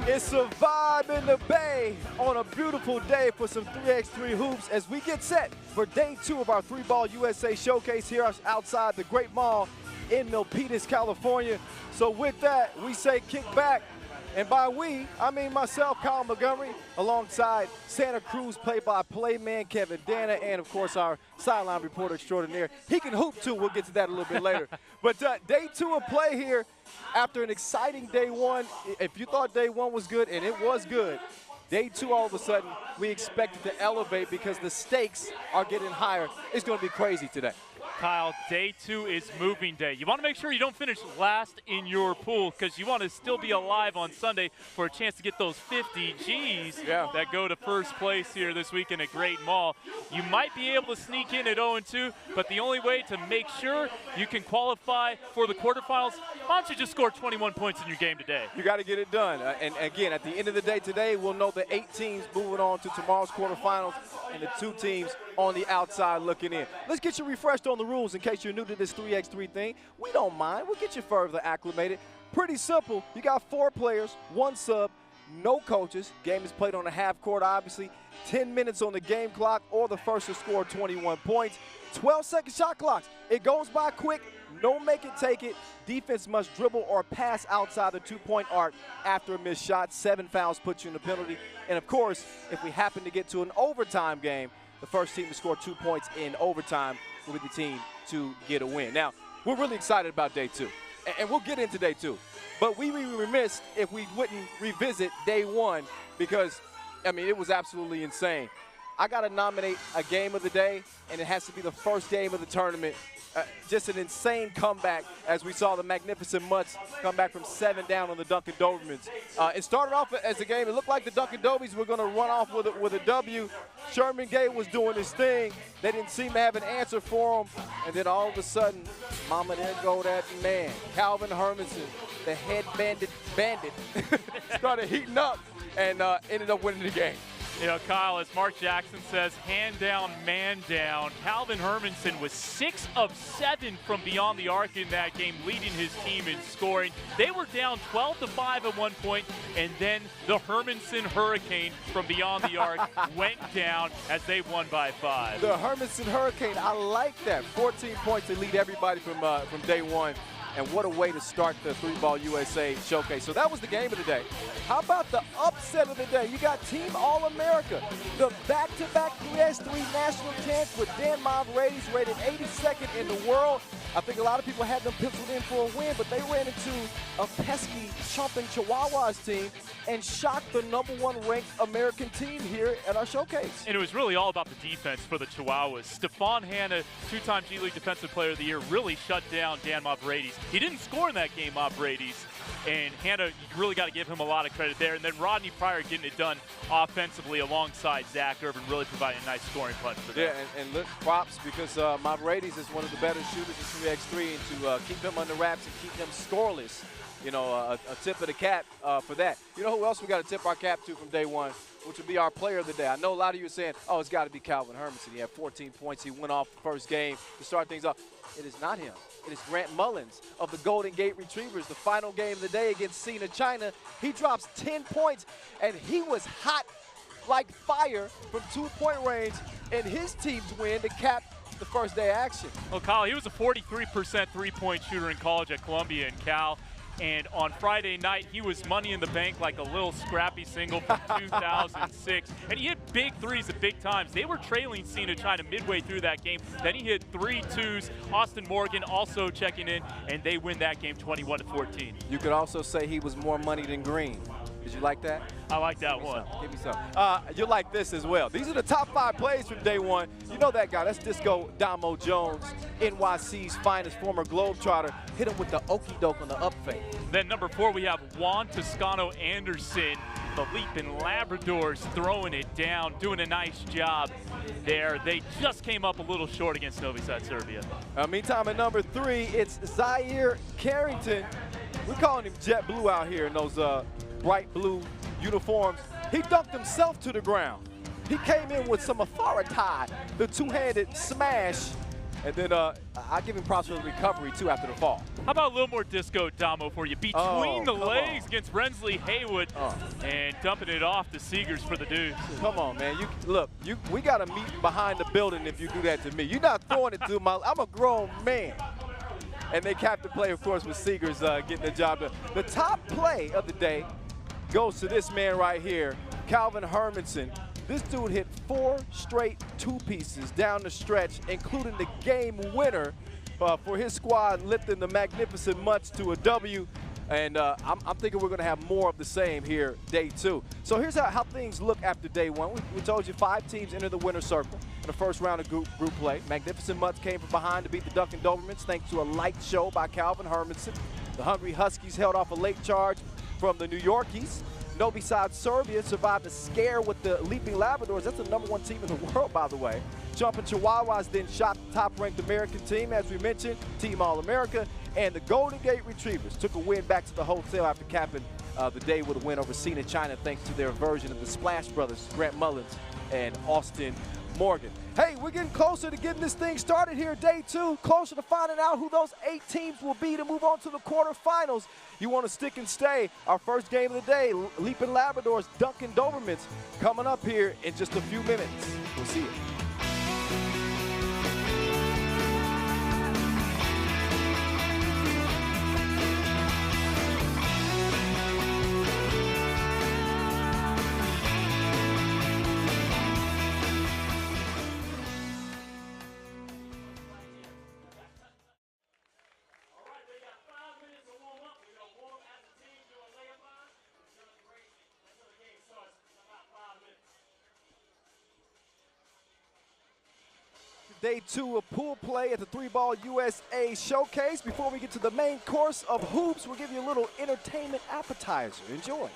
It's a vibe in the Bay on a beautiful day for some 3x3 hoops as we get set for day 2 of our 3-Ball USA Showcase here outside the Great Mall in Milpitas, California. So with that, we say kick back. And by we, I mean myself, Kyle Montgomery, alongside Santa Cruz play-by-play man Kevin Dana, and of course our sideline reporter extraordinaire. He can hoop too, we'll get to that a little bit later. But day 2 of play here after an exciting day 1. If you thought day 1 was good, and it was good, day 2 all of a sudden we expect it to elevate because the stakes are getting higher. It's going to be crazy today. Kyle, day 2 is moving day. You want to make sure you don't finish last in your pool because you want to still be alive on Sunday for a chance to get those 50 G's that go to first place here this weekend at Great Mall. You might be able to sneak in at 0-2, but the only way to make sure you can qualify for the quarterfinals, why don't you just score 21 points in your game today? You got to get it done. And again, at the end of the day today, we'll know the 8 teams moving on to tomorrow's quarterfinals and the 2 teams on the outside looking in. Let's get you refreshed on the rules in case you're new to this 3x3 thing. We don't mind. We'll get you further acclimated. Pretty simple. You got 4 players, 1 sub, no coaches. Game is played on a half court, obviously. 10 minutes on the game clock or the first to score 21 points. 12-second shot clocks. It goes by quick. No make it, take it. Defense must dribble or pass outside the 2-point arc after a missed shot. 7 fouls put you in the penalty. And, of course, if we happen to get to an overtime game, the first team to score 2 points in overtime will be the team to get a win. Now, we're really excited about day 2, and we'll get into day 2. But we would be remiss if we wouldn't revisit day 1 because, I mean, it was absolutely insane. I got to nominate a game of the day, and it has to be the first game of the tournament. Just an insane comeback as we saw the magnificent Mutts come back from 7 down on the Dunkin Dobermans. It started off as a game. It looked like the Dunkin Dobies were going to run off with a W. Sherman Gay was doing his thing. They didn't seem to have an answer for him. And then all of a sudden, mama, there go that man. Calvin Hermanson, the head bandit, started heating up and ended up winning the game. You know, Kyle, as Mark Jackson says, hand down, man down. Calvin Hermanson was 6 of 7 from beyond the arc in that game, leading his team in scoring. They were down 12-5 at one point, and then the Hermanson Hurricane from beyond the arc went down as they won by 5. The Hermanson Hurricane, I like that. 14 points to lead everybody from day 1. And what a way to start the 3-Ball USA Showcase. So that was the game of the day. How about the upset of the day? You got Team All-America, the back-to-back 3x3 national champs with Dan Marvarades, rated 82nd in the world. I think a lot of people had them penciled in for a win, but they ran into a pesky, chomping Chihuahuas team and shocked the #1 ranked American team here at our showcase. And it was really all about the defense for the Chihuahuas. Stephon Hanna, 2-time G League Defensive Player of the Year, really shut down Dan Marvarades. He didn't score in that game, Marvarades. And Hanna, you really got to give him a lot of credit there. And then Rodney Pryor getting it done offensively alongside Zach Irvin, really providing a nice scoring punch for them. Yeah, and look, props because Marvarades is one of the better shooters in 3x3, and to keep him under wraps and keep him scoreless, you know, a tip of the cap for that. You know who else we got to tip our cap to from day 1, which would be our player of the day. I know a lot of you are saying, oh, it's got to be Calvin Hermanson. He had 14 points. He went off the first game to start things off. It is not him. It is Grant Mullins of the Golden Gate Retrievers. The final game of the day against Cena China. He drops 10 points, and he was hot like fire from 2-point range in his team's win to cap the first day action. Well, Kyle, he was a 43% three-point shooter in college at Columbia and Cal. And on Friday night, he was money in the bank like a little scrappy single from 2006. And he hit big threes at big times. They were trailing Cena China midway through that game. Then he hit 3 twos. Austin Morgan also checking in, and they win that game 21-14. You could also say he was more money than green. Did you like that? I like that one. Give me some. You like this as well. These are the top 5 plays from day 1. You know that guy. That's Disco Damo Jones, NYC's finest former Globetrotter. Hit him with the okie doke on the up fake. Then number 4, we have Juan Toscano Anderson, the Leaping Labradors, throwing it down, doing a nice job there. They just came up a little short against Novi Sad Serbia. Meantime, at number 3, it's Zaire Carrington. We're calling him Jet Blue out here in those bright blue uniforms. He dunked himself to the ground. He came in with some authority, the 2-handed smash And then I give him props for the recovery, too, after the fall. How about a little more disco Damo for you? Between the legs against Rensley Haywood and dumping it off to Seegers for the deuce. Come on, man. We got to meet behind the building if you do that to me. You're not throwing it to my – I'm a grown man. And they capped the play, of course, with Seegers getting the job done. The top play of the day goes to this man right here, Calvin Hermanson. This dude hit 4 straight two-pieces down the stretch, including the game winner for his squad, lifting the Magnificent Mutts to a W. And I'm thinking we're going to have more of the same here day 2. So here's how things look after day 1. We told you 5 teams enter the winner's circle in the first round of group play. Magnificent Mutts came from behind to beat the Dunkin Dobermans thanks to a light show by Calvin Hermanson. The Hungry Huskies held off a late charge from the New Yorkies. Novi Sad Serbia survived a scare with the Leaping Labradors. That's the #1 team in the world, by the way. Jumping Chihuahuas then shot the top-ranked American team, as we mentioned, Team All-America. And the Golden Gate Retrievers took a win back to the hotel after capping the day with a win over Cena China thanks to their version of the Splash Brothers, Grant Mullins and Austin Morgan. Hey, we're getting closer to getting this thing started here, day 2, closer to finding out who those 8 teams will be to move on to the quarterfinals. You want to stick and stay. Our first game of the day, Leaping Labradors, Dunkin Dobermans, coming up here in just a few minutes. We'll see you. Day 2 of pool play at the 3-Ball USA Showcase. Before we get to the main course of hoops, we'll give you a little entertainment appetizer. Enjoy.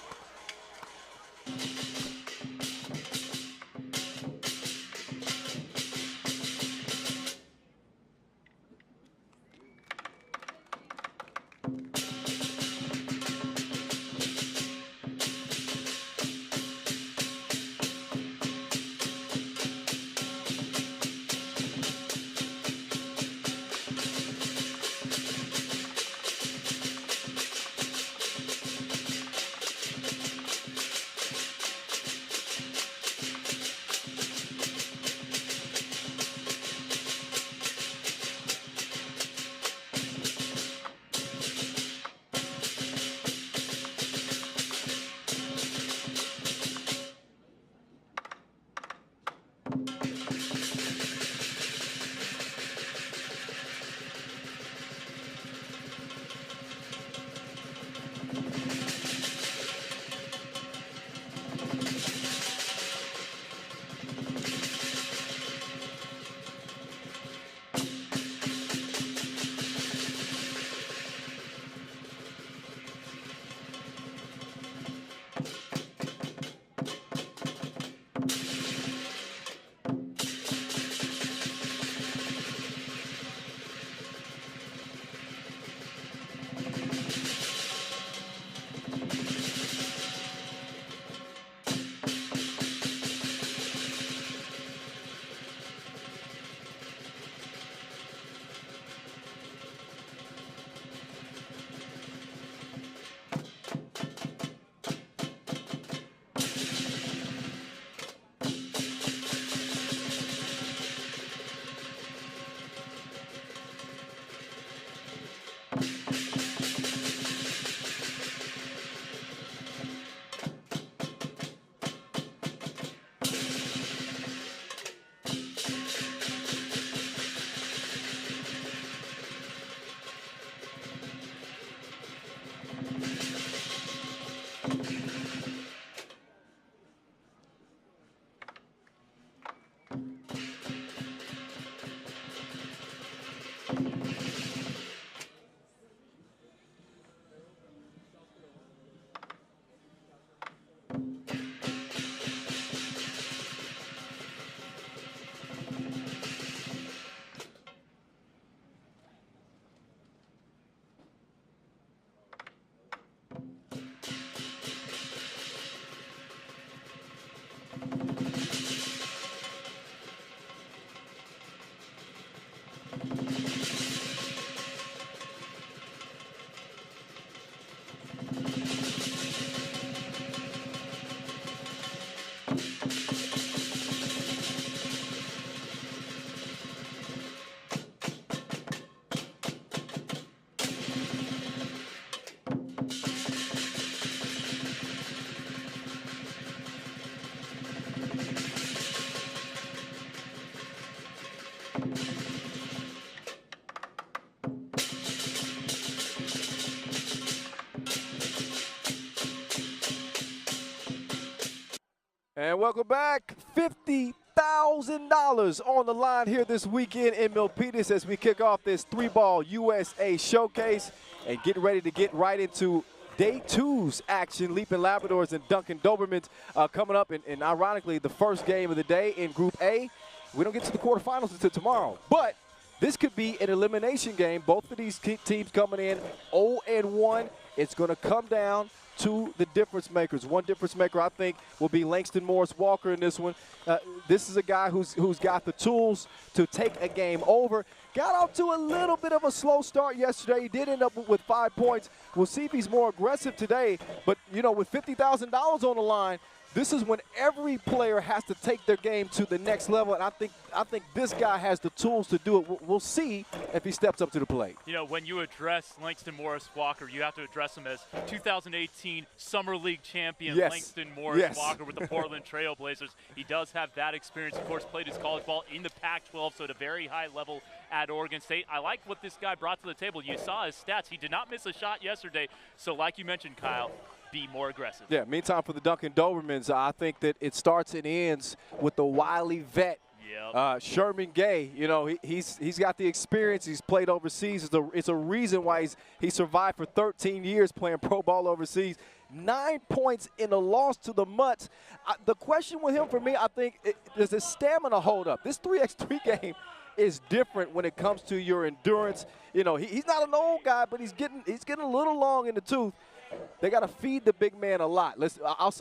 And welcome back. $50,000 on the line here this weekend in Milpitas as we kick off this 3-ball USA showcase and get ready to get right into day 2's action. Leaping Labradors and Dunkin Dobermans coming up, and ironically, the first game of the day in Group A. We don't get to the quarterfinals until tomorrow, but this could be an elimination game. Both of these teams coming in 0-1. It's going to come down to the difference makers. One difference maker, I think, will be Langston Morris Walker in this one. This is a guy who's got the tools to take a game over. Got off to a little bit of a slow start yesterday. He did end up with 5 points. We'll see if he's more aggressive today. But, you know, with $50,000 on the line, this is when every player has to take their game to the next level, and I think this guy has the tools to do it. We'll see if he steps up to the plate. You know, when you address Langston Morris Walker, you have to address him as 2018 Summer League champion Langston Morris Walker with the Portland Trail Blazers. He does have that experience. Of course, played his college ball in the Pac-12, so at a very high level at Oregon State. I like what this guy brought to the table. You saw his stats. He did not miss a shot yesterday. So like you mentioned, Kyle, be more aggressive. Yeah, meantime for the Dunkin Dobermans, I think that it starts and ends with the wily vet, Sherman Gay. You know, he's got the experience. He's played overseas. It's a reason why he survived for 13 years playing pro ball overseas. 9 points in a loss to the Mutts. The question with him for me, I think, does his stamina hold up? This 3x3 game is different when it comes to your endurance. You know, he's not an old guy, but he's getting a little long in the tooth. They got to feed the big man a lot.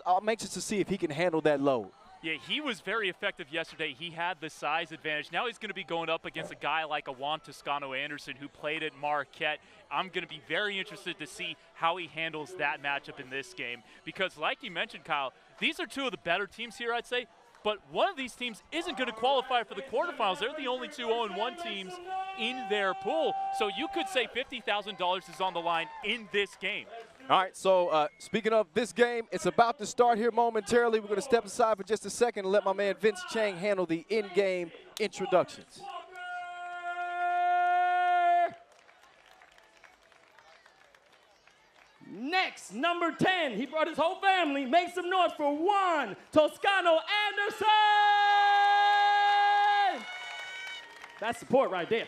I'm anxious to see if he can handle that load. Yeah, he was very effective yesterday. He had the size advantage. Now he's going to be going up against a guy like a Juan Toscano-Anderson who played at Marquette. I'm going to be very interested to see how he handles that matchup in this game because, like you mentioned, Kyle, these are two of the better teams here, I'd say. But one of these teams isn't going to qualify for the quarterfinals. They're the only two 0-1 teams in their pool. So you could say $50,000 is on the line in this game. All right, so speaking of this game, it's about to start here momentarily. We're going to step aside for just a second and let my man Vince Chang handle the in-game introductions. Next, number 10, he brought his whole family. Make some noise for Juan Toscano-Anderson! That's support right there.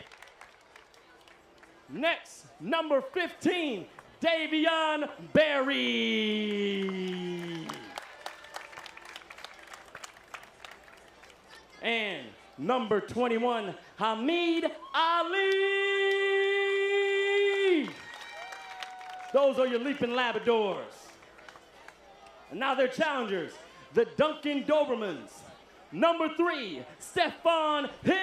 Next, number 15, Davion Berry. And number 21, Hamid Ali. Those are your Leaping Labradors. And now their challengers, the Dunkin Dobermans. Number 3, Stephon Hicks.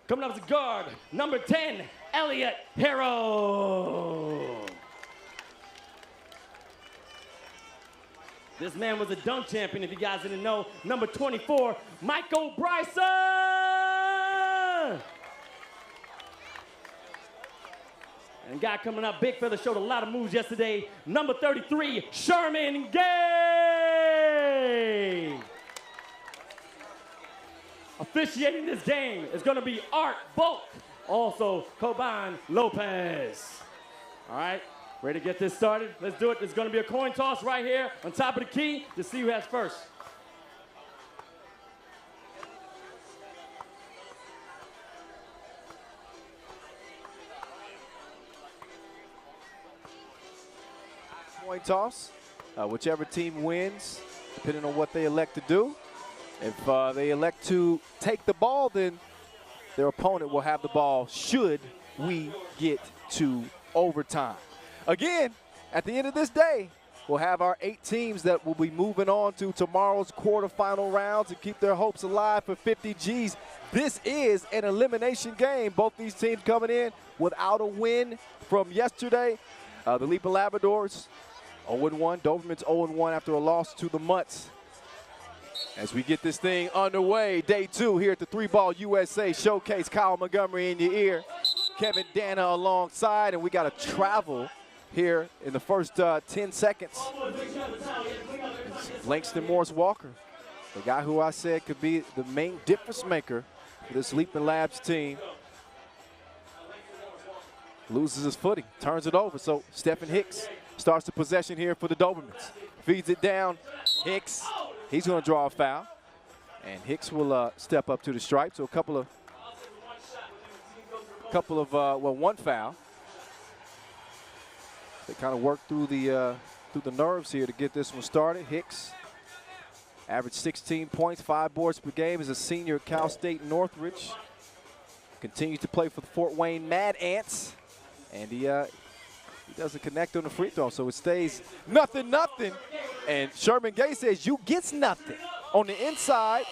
Coming up as a guard, number 10, Elliot Harrow. This man was a dunk champion, if you guys didn't know. Number 24, Michael Bryson. And a guy coming up big fella showed a lot of moves yesterday. Number 33, Sherman Gay. Officiating this game is going to be Art Volk, also Coban Lopez. All right, ready to get this started? Let's do it. There's going to be a coin toss right here on top of the key to see who has first. Coin toss, whichever team wins, depending on what they elect to do. If they elect to take the ball, then their opponent will have the ball should we get to overtime. Again, at the end of this day, we'll have our 8 teams that will be moving on to tomorrow's quarterfinal rounds and keep their hopes alive for 50 G's. This is an elimination game. Both these teams coming in without a win from yesterday. The Leaping Labradors, 0-1. Dobermans 0-1 after a loss to the Mutts. As we get this thing underway, day 2 here at the 3-Ball USA Showcase. Kyle Montgomery in your ear, Kevin Dana alongside, and we got to travel here in the first 10 seconds. It's Langston Morris Walker, the guy who I said could be the main difference maker for this Leaping Labs team. Loses his footing, turns it over. So Stephen Hicks starts the possession here for the Dobermans. Feeds it down. Hicks, he's going to draw a foul. And Hicks will step up to the stripe. So one foul. They kind of work through the nerves here to get this one started. Hicks averaged 16 points, 5 boards per game as a senior at Cal State Northridge. Continues to play for the Fort Wayne Mad Ants. And he doesn't connect on the free throw, so it stays 0-0. And Sherman Gay says, you gets nothing. On the inside,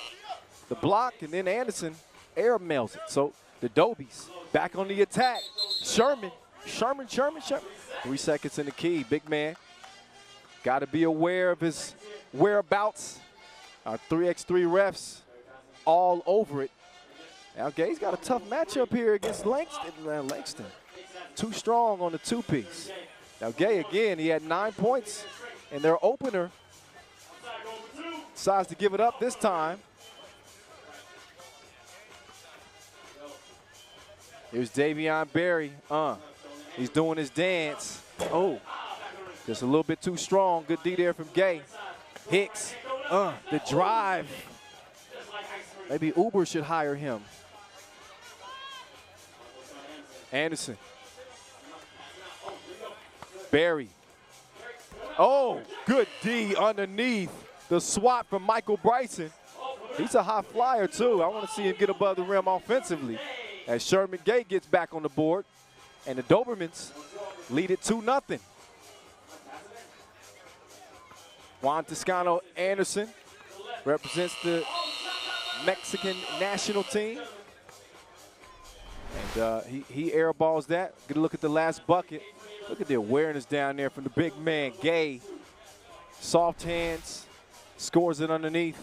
the block, and then Anderson air mails it. So the Dobies back on the attack. Sherman. 3 seconds in the key, big man. Got to be aware of his whereabouts. Our 3x3 refs all over it. Now Gay's got a tough matchup here against Langston. Langston. Too strong on the 2-piece. Now Gay, again, he had 9 points in their opener. Decides to give it up this time. Here's Davion Berry. He's doing his dance. Oh, just a little bit too strong. Good D there from Gay. Hicks, the drive. Maybe Uber should hire him. Anderson. Berry. Oh, good D underneath. The swat from Michael Bryson. He's a high flyer, too. I want to see him get above the rim offensively as Sherman Gay gets back on the board. And the Dobermans lead it 2-0. Juan Toscano Anderson represents the Mexican national team. And he airballs that. Get a look at the last bucket. Look at the awareness down there from the big man, Gay. Soft hands, scores it underneath.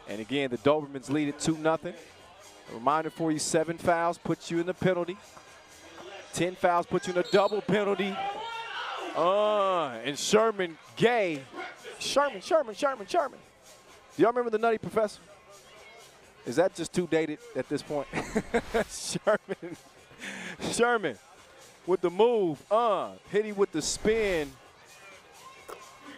And again, the Dobermans lead it 2-0. A reminder for you, 7 fouls puts you in the penalty. 10 fouls puts you in a double penalty. And Sherman Gay. Sherman. Do y'all remember the Nutty Professor? Is that just too dated at this point? Sherman with the move. Hit him with the spin.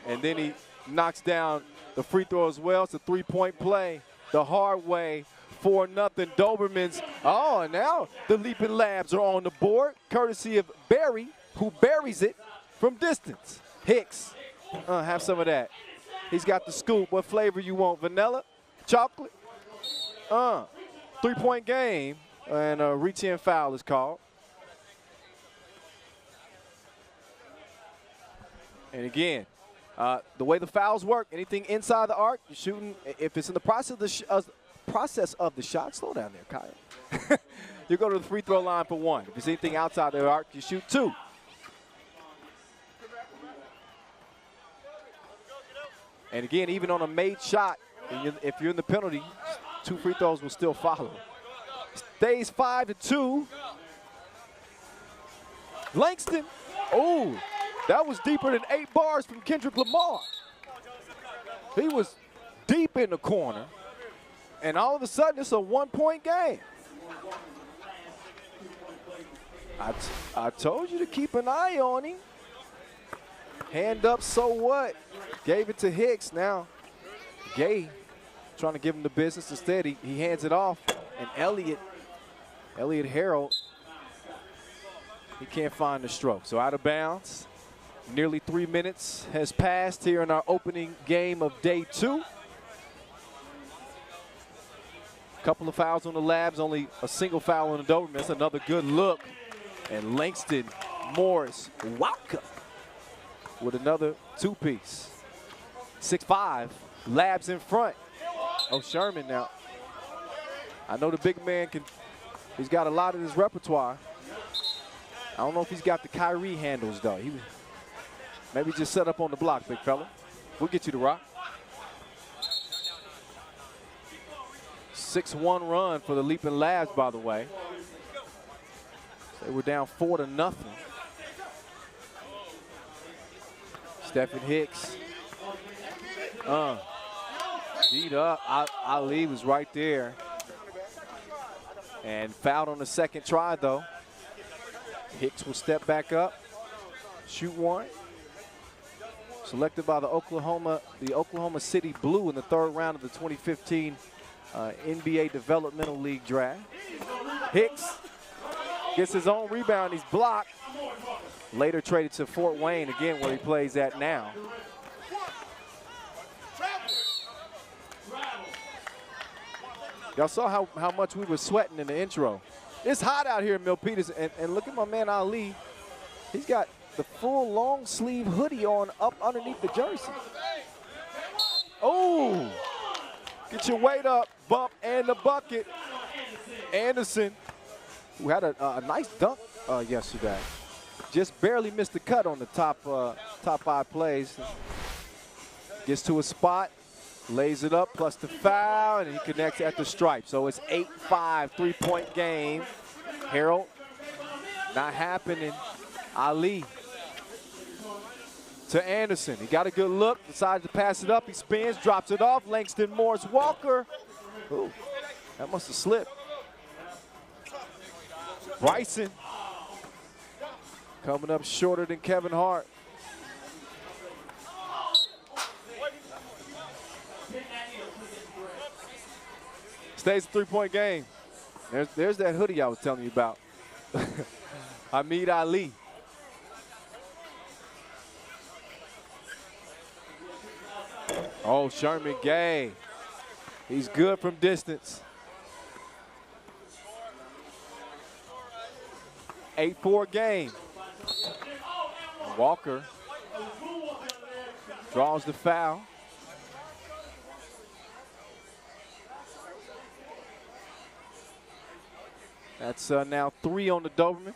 And then he knocks down the free throw as well. It's a 3-point play the hard way. 4-0 Dobermans. Oh, and now the Leaping Labs are on the board, courtesy of Barry, who buries it from distance. Hicks, have some of that. He's got the scoop. What flavor you want? Vanilla? Chocolate? 3-point game, and a reach-in foul is called. And again, the way the fouls work, anything inside the arc, you're shooting. If it's in the process of the shot, slow down there, Kyle. You go to the free throw line for 1. If it's anything outside the arc, you shoot 2. And again, even on a made shot, if you're in the penalty, 2 free throws will still follow. Stays 5-2. Langston. Oh, that was deeper than 8 bars from Kendrick Lamar. He was deep in the corner. And all of a sudden, it's a 1-point game. I told you to keep an eye on him. Hand up, so what? Gave it to Hicks. Now, Gay trying to give him the business. Instead, he hands it off. And Elliott Harold, he can't find the stroke. So out of bounds. Nearly 3 minutes has passed here in our opening game of day 2. Couple of fouls on the Labs, only a single foul on the Dobermans. That's another good look. And Langston Morris Walker with another 2-piece. 6'5", Labs in front. Oh, Sherman now. I know the big man he's got a lot in his repertoire. I don't know if he's got the Kyrie handles, though. He maybe just set up on the block, big fella. We'll get you the rock. 6-1 run for the Leaping Labs, by the way. They were down 4-0. Stephen Hicks. Beat up. Ali was right there. And fouled on the second try, though. Hicks will step back up, shoot one. Selected by the Oklahoma City Blue in the third round of the 2015 NBA Developmental League draft. Hicks gets his own rebound. He's blocked. Later traded to Fort Wayne, again, where he plays at now. Y'all saw how much we were sweating in the intro. It's hot out here in Milpitas, and look at my man Ali. He's got the full long sleeve hoodie on up underneath the jersey. Oh, get your weight up, bump, and the bucket. Anderson, who had a nice dunk yesterday. Just barely missed the cut on the top 5 plays. Gets to a spot. Lays it up, plus the foul, and he connects at the stripe. So it's 8-5, 3-point game. Harold, not happening. Ali to Anderson. He got a good look, decides to pass it up. He spins, drops it off. Langston Morris Walker. Ooh, that must have slipped. Bryson coming up shorter than Kevin Hart. Stays a 3-point game. There's that hoodie I was telling you about. Hamid Ali. Oh, Sherman Gay. He's good from distance. 8-4 game. Walker draws the foul. That's now 3 on the Dobermans.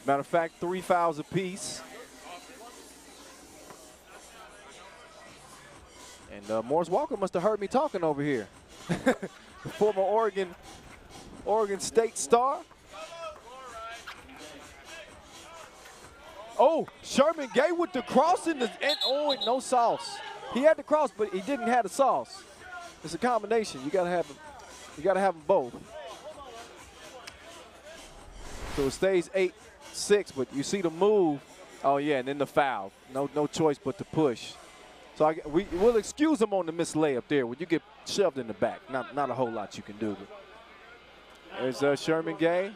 Matter of fact, 3 fouls apiece. And Morris Walker must have heard me talking over here. The former Oregon State star. Oh, Sherman Gay with the cross in the end. Oh, and no sauce. He had the cross, but he didn't have the sauce. It's a combination. You gotta have them. You gotta have them both. So it stays 8-6, but you see the move. Oh yeah, and then the foul. No choice but to push. So we'll excuse him on the missed layup there when you get shoved in the back. Not a whole lot you can do. But there's Sherman Gay.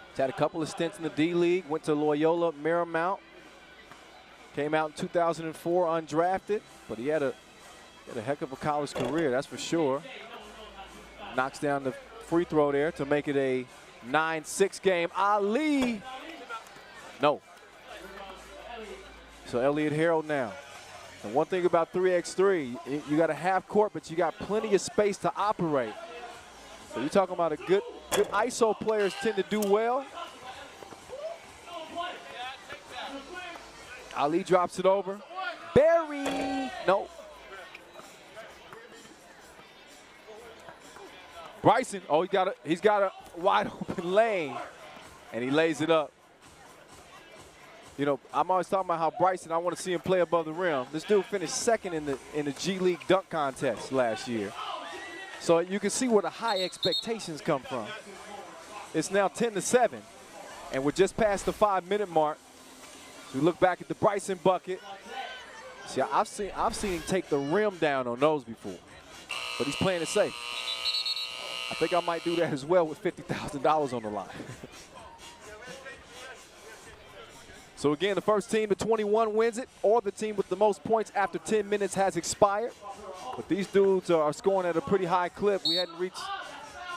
He's had a couple of stints in the D-League. Went to Loyola Marymount. Came out in 2004 undrafted, but he had a heck of a college career, that's for sure. Knocks down the free throw there to make it a 9-6 game. Ali. No. So Elliott Harold now. And one thing about 3x3, you got a half court, but you got plenty of space to operate. So you're talking about a good ISO players tend to do well. Ali drops it over. Barry. No. Bryson, oh, he's got a wide open lane, and he lays it up. You know, I'm always talking about how Bryson, I want to see him play above the rim. This dude finished second in the G League dunk contest last year. So you can see where the high expectations come from. It's now 10-7, and we're just past the 5-minute mark. So we look back at the Bryson bucket. See, I've seen him take the rim down on those before, but he's playing it safe. I think I might do that as well with $50,000 on the line. So again, the first team to 21 wins it, or the team with the most points after 10 minutes has expired. But these dudes are scoring at a pretty high clip. We hadn't reached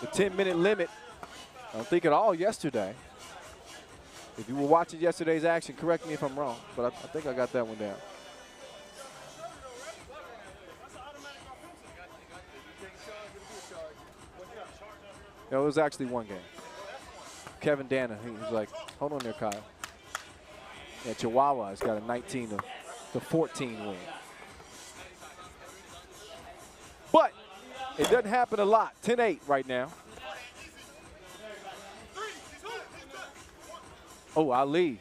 the 10-minute limit, I don't think at all yesterday. If you were watching yesterday's action, correct me if I'm wrong, but I think I got that one down. No, it was actually one game. Kevin Dana. He's like, hold on there, Kyle. Yeah, Chihuahua has got a 19 to 14 win. But it doesn't happen a lot. 10-8 right now. Oh, Ali.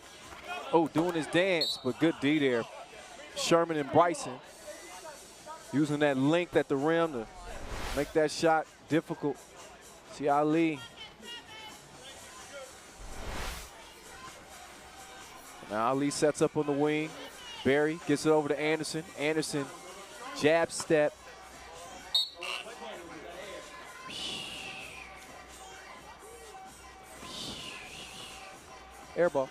Oh, doing his dance, but good D there. Sherman and Bryson using that length at the rim to make that shot difficult. See Ali. Now Ali sets up on the wing. Barry gets it over to Anderson. Anderson, jab step. Air ball.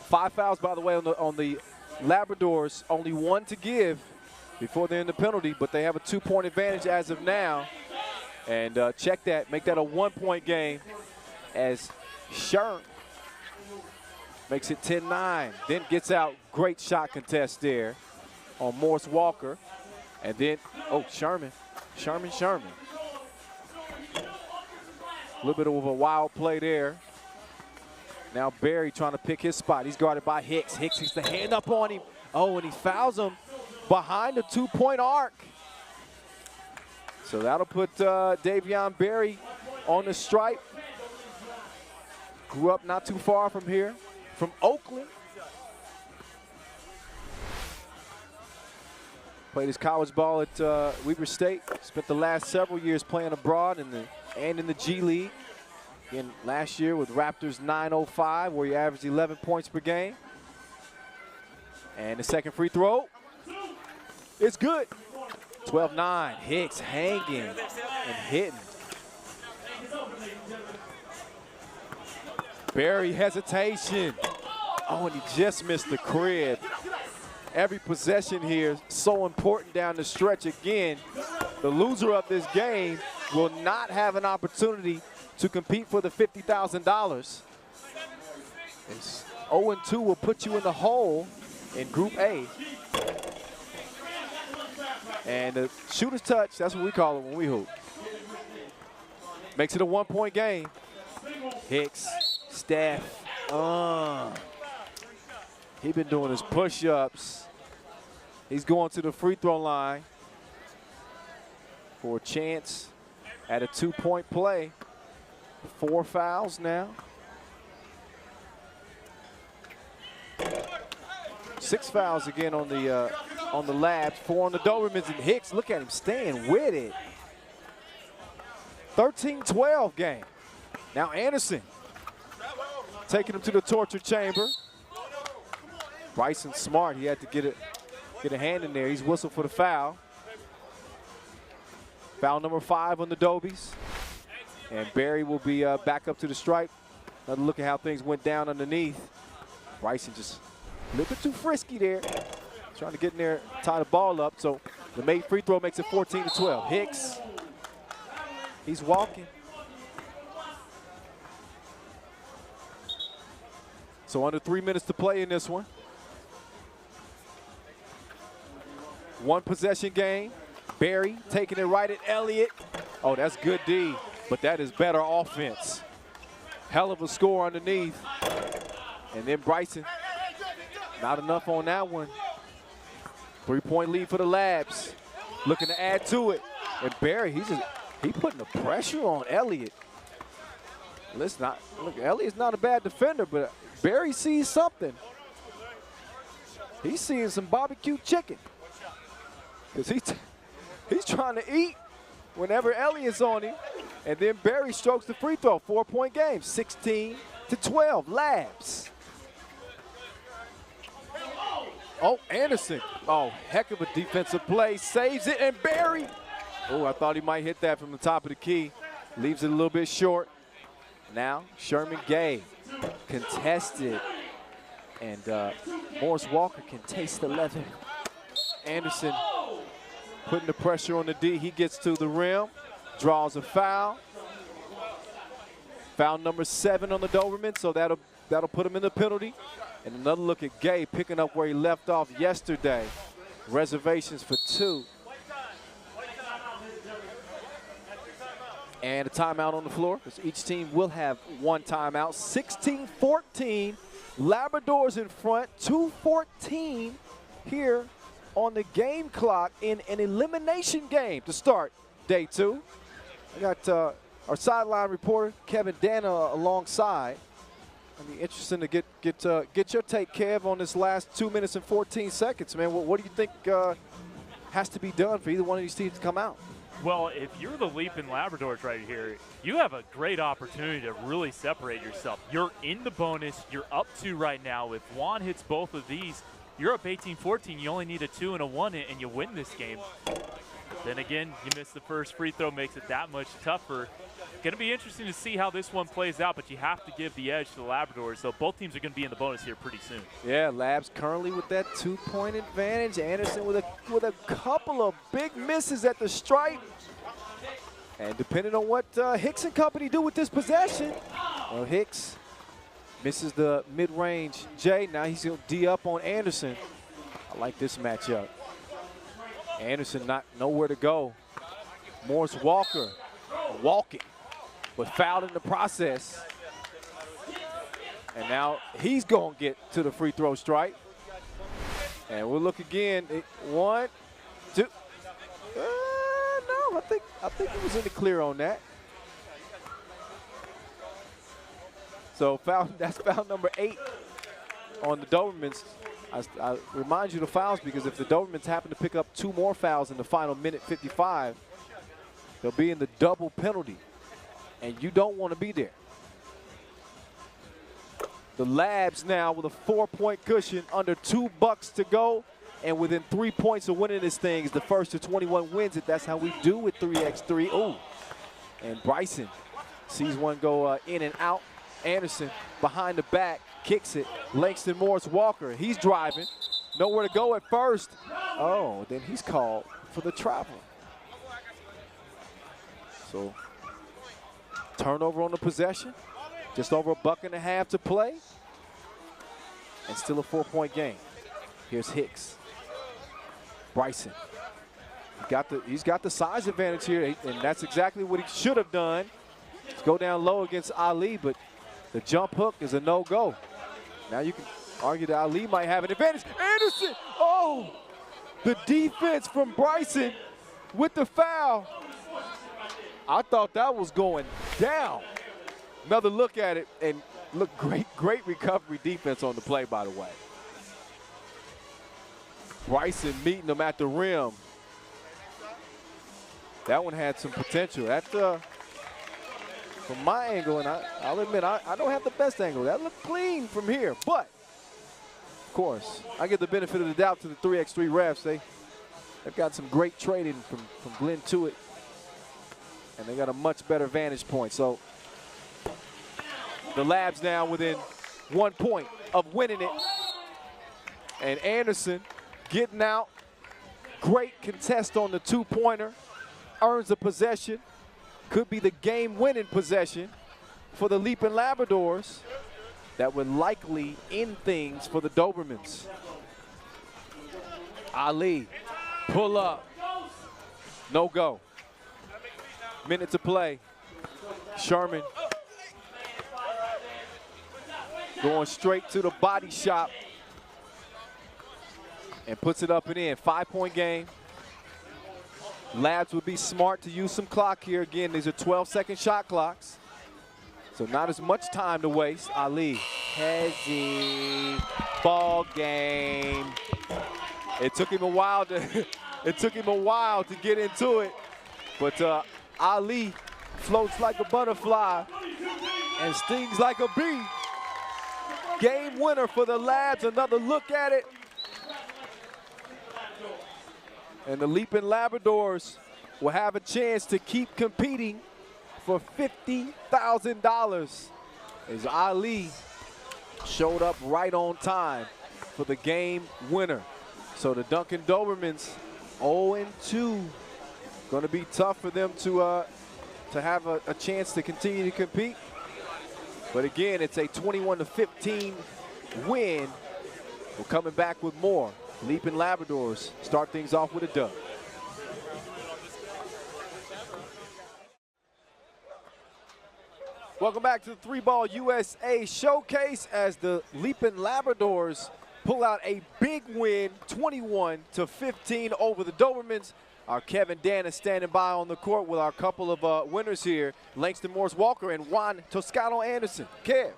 Five fouls, by the way, on the Labradors. Only one to give before they're in the penalty, but they have a 2-point advantage as of now. And check that, make that a 1-point game as Sherm makes it 10-9. Then gets out, great shot contest there on Morris Walker. And then, oh, Sherman. A little bit of a wild play there. Now Barry trying to pick his spot. He's guarded by Hicks. Hicks gets the hand up on him. Oh, and he fouls him behind the 2-point arc. So that'll put Davion Barry on the stripe. Grew up not too far from here, from Oakland. Played his college ball at Weber State. Spent the last several years playing abroad and in the G League. Again, last year with Raptors 905, where he averaged 11 points per game. And the second free throw, it's good. 12-9, Hicks hanging and hitting. Barry hesitation. Oh, and he just missed the crib. Every possession here is so important down the stretch. Again, the loser of this game will not have an opportunity to compete for the $50,000. 0-2 will put you in the hole in Group A. And the shooter's touch, that's what we call it when we hoop. Makes it a 1-point game. Hicks, Steph, he's been doing his push-ups. He's going to the free throw line for a chance at a 2-point play. 4 fouls now. 6 fouls again on the Labs, 4 on the Dobermans, and Hicks, look at him staying with it. 13-12 game. Now Anderson taking him to the torture chamber. Bryson smart, he had to get a hand in there. He's whistled for the foul. Foul number 5 on the Dobies. And Barry will be back up to the stripe. Another look at how things went down underneath. Bryson just a little bit too frisky there. Trying to get in there, tie the ball up. So the made free throw makes it 14-12. Hicks, he's walking. So under 3 minutes to play in this one. 1 possession game. Barry taking it right at Elliott. Oh, that's good D, but that is better offense. Hell of a score underneath. And then Bryson, not enough on that one. 3-point lead for the Labs. Looking to add to it. And Barry, he's putting the pressure on Elliott. Look, Elliott's not a bad defender, but Barry sees something. He's seeing some barbecue chicken. Because he's trying to eat whenever Elliott's on him. And then Barry strokes the free throw. 4-point game, 16-12, Labs. Oh, Anderson. Oh, heck of a defensive play. Saves it, and Barry. Oh, I thought he might hit that from the top of the key. Leaves it a little bit short. Now, Sherman Gay contested. And Morris Walker can taste the leather. Anderson putting the pressure on the D. He gets to the rim, draws a foul. Foul number 7 on the Doberman, so that'll put him in the penalty. And another look at Gay picking up where he left off yesterday. Reservations for 2. And a timeout on the floor, because each team will have one timeout. 16-14, Labradors in front, 2:14 here on the game clock in an elimination game to start day 2. I got our sideline reporter, Kevin Dana, alongside. It'll be interesting to get your take, Kev, on this last 2 minutes and 14 seconds, man. What do you think has to be done for either one of these teams to come out? Well, if you're the Leaping Labradors right here, you have a great opportunity to really separate yourself. You're in the bonus. You're up 2 right now. If Juan hits both of these, you're up 18-14. You only need a 2 and a 1, and you win this game. Then again, you miss the first free throw, makes it that much tougher. Going to be interesting to see how this one plays out, but you have to give the edge to the Labradors. So both teams are going to be in the bonus here pretty soon. Yeah, Labs currently with that 2-point advantage. Anderson with a couple of big misses at the stripe. And depending on what Hicks and company do with this possession, well, Hicks misses the mid-range J. Now he's going to D up on Anderson. I like this matchup. Anderson not nowhere to go. Morris Walker walking, but fouled in the process. And now he's going to get to the free throw stripe. And we'll look again. 1, 2. No, I think he was in the clear on that. So that's foul number 8 on the Dobermans. I remind you the fouls because if the Dobermans happen to pick up 2 more fouls in the final minute 55, they'll be in the double penalty, and you don't want to be there. The Labs now with a 4-point cushion, under $2 to go, and within 3 points of winning this thing is the first to 21 wins it. That's how we do with 3x3. Ooh, and Bryson sees one go in and out. Anderson behind the back, kicks it. Langston Morris Walker, he's driving. Nowhere to go at first. Oh, then he's called for the travel. So, turnover on the possession. Just over $1.50 to play. And still a 4-point game. Here's Hicks. Bryson. He's got the size advantage here, and that's exactly what he should have done. Let's go down low against Ali, but the jump hook is a no-go. Now you can argue that Ali might have an advantage. Anderson, oh! The defense from Bryson with the foul. I thought that was going down. Another look at it, and look, great recovery defense on the play, by the way. Bryson meeting him at the rim. That one had some potential. That, from my angle, and I'll admit, I don't have the best angle. That looked clean from here, but, of course, I give the benefit of the doubt to the 3x3 refs. They've got some great trading from Glenn Tuitt, and they got a much better vantage point. So the Labs now within 1 point of winning it. And Anderson getting out. Great contest on the 2-pointer. Earns the possession. Could be the game-winning possession for the Leaping Labradors. That would likely end things for the Dobermans. Ali, pull up. No go. Minute to play. Sherman going straight to the body shop and puts it up and in. 5-point game. Labs would be smart to use some clock here. Again, these are 12-second shot clocks, so not as much time to waste. Ali, Hezzy, ball game. It took him a while to get into it, but Ali floats like a butterfly and stings like a bee. Game winner for the Labs. Another look at it. And the Leaping Labradors will have a chance to keep competing for $50,000 as Ali showed up right on time for the game winner. So the Dunkin Dobermans 0-2. Going to be tough for them to have a chance to continue to compete. But again, it's a 21-15 win. We're coming back with more. Leaping Labradors start things off with a dub. Welcome back to the 3-Ball USA Showcase as the Leaping Labradors pull out a big win, 21-15 over the Dobermans. Our Kevin Dan is standing by on the court with our couple of winners here, Langston Morris Walker and Juan Toscano Anderson. Kev.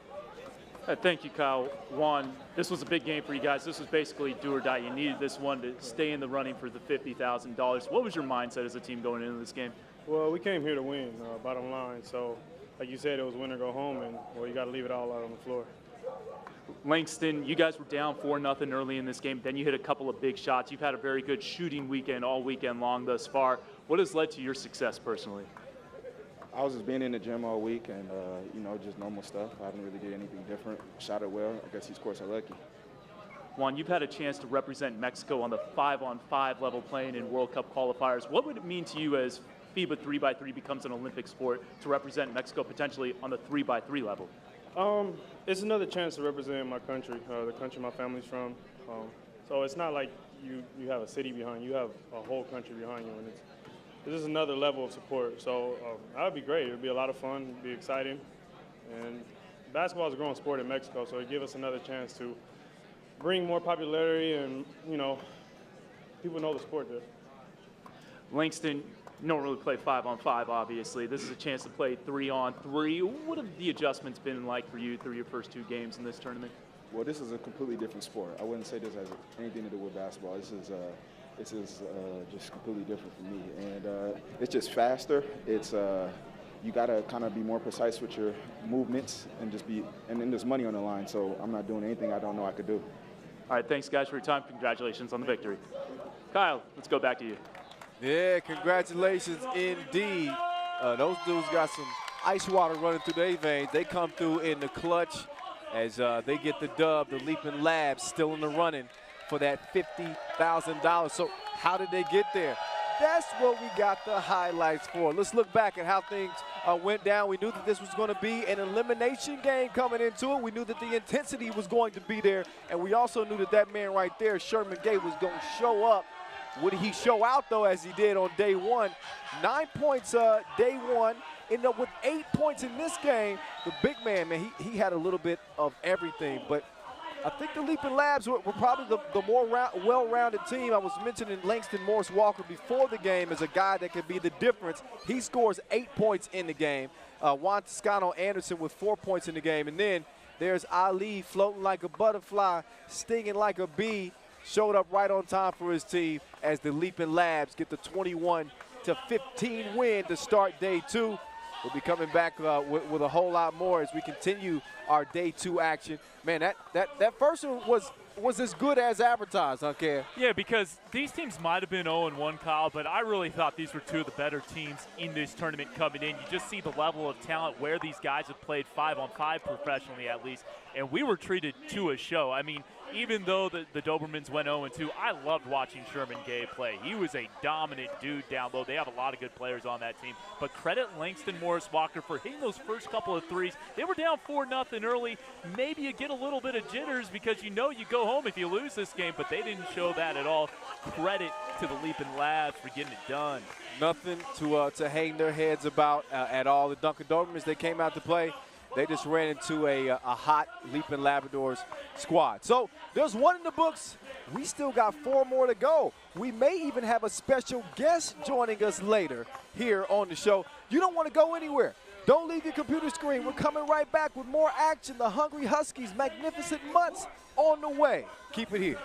Thank you, Kyle. Juan, this was a big game for you guys. This was basically do or die. You needed this one to stay in the running for the $50,000. What was your mindset as a team going into this game? Well, we came here to win, bottom line. So, like you said, it was win or go home, and, well, you got to leave it all out on the floor. Langston, you guys were down 4-0 early in this game. Then you hit a couple of big shots. You've had a very good shooting weekend all weekend long thus far. What has led to your success personally? I was just being in the gym all week and, you know, just normal stuff. I haven't really did anything different. Shot it well. I guess these courts are lucky. Juan, you've had a chance to represent Mexico on the 5-on-5 level playing in World Cup qualifiers. What would it mean to you as FIBA 3x3 becomes an Olympic sport to represent Mexico potentially on the 3x3 level? It's another chance to represent my country, the country my family's from. So it's not like you have a city behind you, have a whole country behind you, and this is another level of support. So that would be great. It would be a lot of fun, it would be exciting. And basketball is a growing sport in Mexico, so it gives us another chance to bring more popularity and, you know, people know the sport there. Langston, you don't really play 5-on-5, obviously. This is a chance to play 3-on-3. What have the adjustments been like for you through your first two games in this tournament? Well, this is a completely different sport. I wouldn't say this has anything to do with basketball. This is just completely different for me. And it's just faster. It's you got to kind of be more precise with your movements and then there's money on the line. So I'm not doing anything I don't know I could do. All right, thanks, guys, for your time. Congratulations on the victory. Kyle, let's go back to you. Yeah, congratulations indeed. Those dudes got some ice water running through their veins. They come through in the clutch as they get the dub. The Leaping Labs still in the running for that $50,000. So how did they get there? That's what we got the highlights for. Let's look back at how things went down. We knew that this was going to be an elimination game coming into it. We knew that the intensity was going to be there. And we also knew that that man right there, Sherman Gay, was going to show up. Would he show out, though, as he did on day one? 9 points day one. Ended up with 8 points in this game. The big man, he had a little bit of everything. But I think the Leaping Labs were probably the more well-rounded team. I was mentioning Langston Morris Walker before the game as a guy that could be the difference. He scores 8 points in the game. Juan Toscano Anderson with 4 points in the game. And then there's Ali floating like a butterfly, stinging like a bee. Showed up right on time for his team as the Leaping Labs get the 21-15 win to start day two. We'll be coming back with a whole lot more as we continue our day two action. Man, that first one was as good as advertised, huh, Kev? Yeah, because these teams might have been 0-1, Kyle, but I really thought these were two of the better teams in this tournament coming in. You just see the level of talent where these guys have played 5-on-5 professionally at least, and we were treated to a show. I mean, even though the Dobermans went 0-2, I loved watching Sherman Gay play. He was a dominant dude down low. They have a lot of good players on that team. But credit Langston Morris Walker for hitting those first couple of threes. They were down 4-0 early. Maybe you get a little bit of jitters because you know you go home if you lose this game, but they didn't show that at all. Credit to the Leaping Labs for getting it done. Nothing to hang their heads about at all. The Dunkin Dobermans, they came out to play. They just ran into a hot Leaping Labradors squad. So there's one in the books. We still got 4 more to go. We may even have a special guest joining us later here on the show. You don't want to go anywhere. Don't leave your computer screen. We're coming right back with more action. The Hungry Huskies' magnificent months on the way. Keep it here.